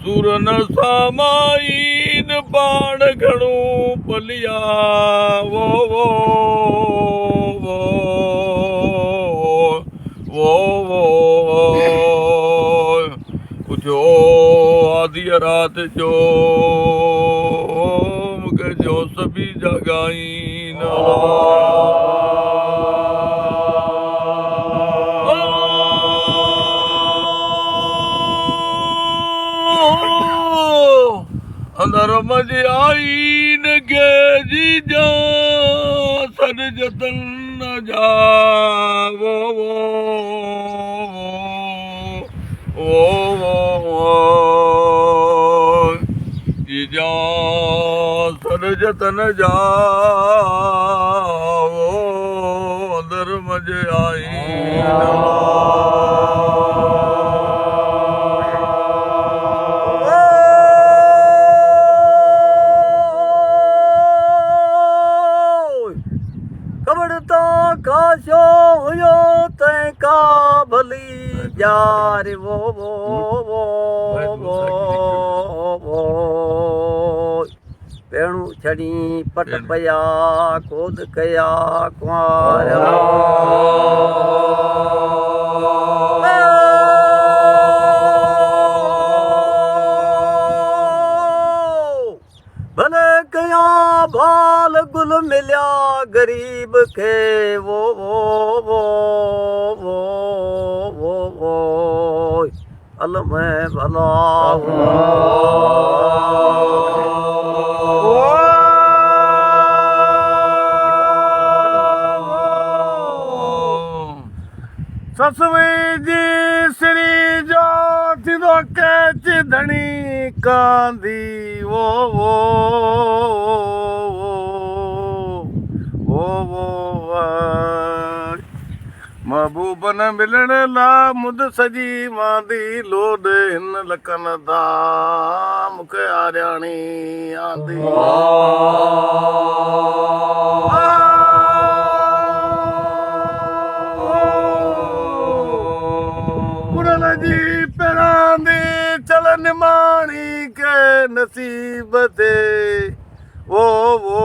सुरन सामाइन पाण घणो पलिया वो वो वो वो वो जो आधी रात जो मूंखे जो सभी जॻाइन अंदर मजे आई न के जी जा सर जतन न जा वो वो वो वो जी जा सर जतन जा वो अंदर मजे आई काशो हुयो तंहिंका भली यार वो वो वो वो वो पहिरियों छड़ी पट पया कोद कया कुंवार भले कया भाल गुल मिलिया गरीब के वो वो वो वो वो वो अल में भला ससुई जी श्री जो थींदो कैच धणी कांदी वो वो महबूबन मिलण ला मुद सजी मांदी लोड हिन लखन दा मूंखे आरियाणी आंदी पुरन जी पेरांदी चल निमाणी के नसीब दे वो वो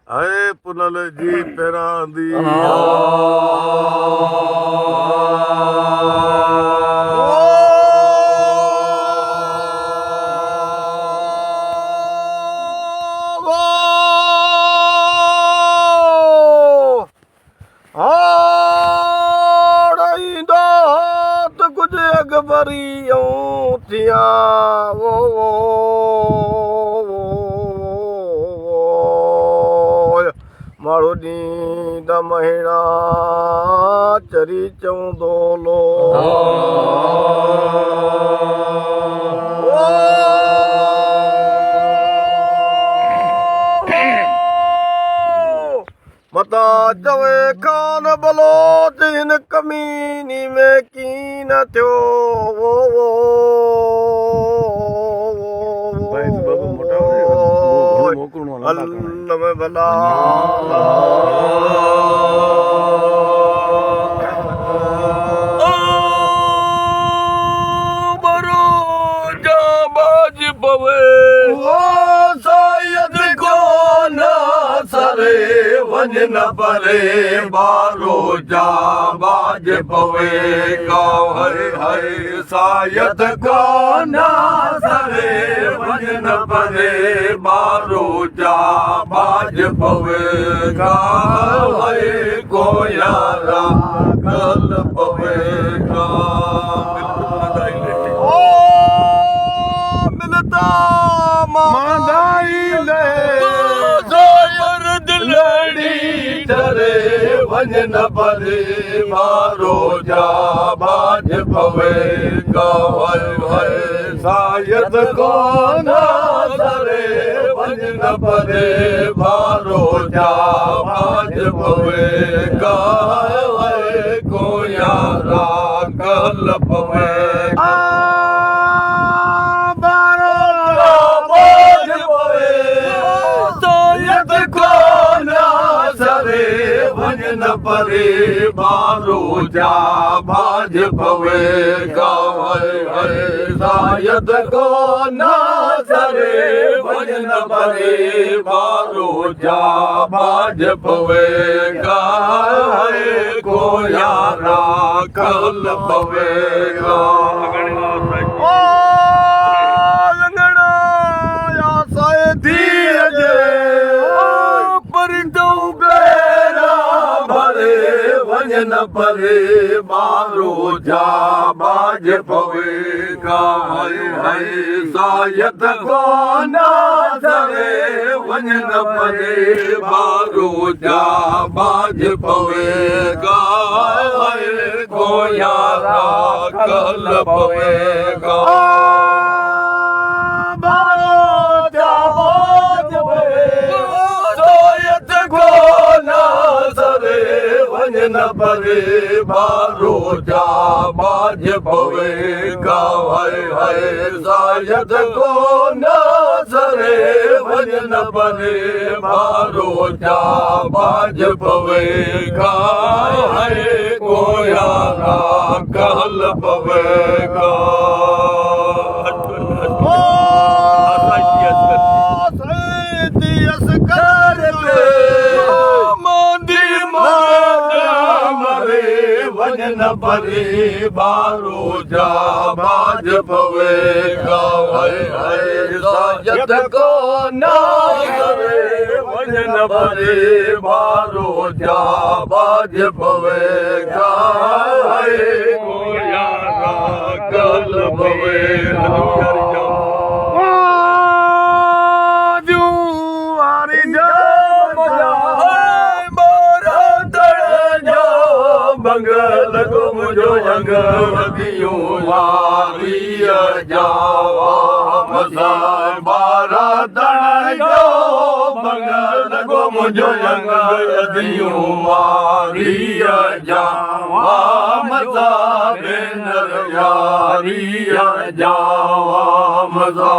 आए पुनल जी पेरांदी कुछ अकबरी थिया वो माण्हू ॾींद महीना चरी चवंदो लो मता चवे खान बलोच हिन कमीनी में कीन थियो वो वो अल्लाह में भला बरो जाबाज पवे वो शायद को ना सरे वन न परे बारो जाबाज पवे का हरे हरे शायद को ना सरे वन न परे बारो जाबाज पवे का हरे को यारा कल पवे का मिलता मांदाई ले डरे वन न परे मारो जाबाज पवे गावल है शायद को ना डरे वन न परे मारो जाबाज पवे गावल को यारा कल पवे बारो बाज पवे सायद को ना सरे वजन परे बारो जा बाज पवे सायद को ना सरे वजन परे बारो जा बाज पवेगा को यारा कल पवेगा ओ लंगड़ा या साए धीरज पर दो बेरा भरे वजन परे बारो जा बाज पवेगा सायद को ना सरे वजन परे बारो जा बाज पवेगा को यारा कल पवेगा बारो जा बाज सायद को ना सरे वजन परे बारो जा बाज पवेगा सायद को ना सरे वजन परे बारो जा बाज पवेगा को यारा कल पवेगा वजन परे बारो जा बाज पवेगा सायद को ना सरे वजन परे बारो जा बाज पवेगा को यारा कल पवेगा मंगल को मुझो जंग दियूं वारी जावा मसाए बारा दण जो मंगल को मुझो जंग दियूं वारी जावा मसा बेनर यारी जावा मसा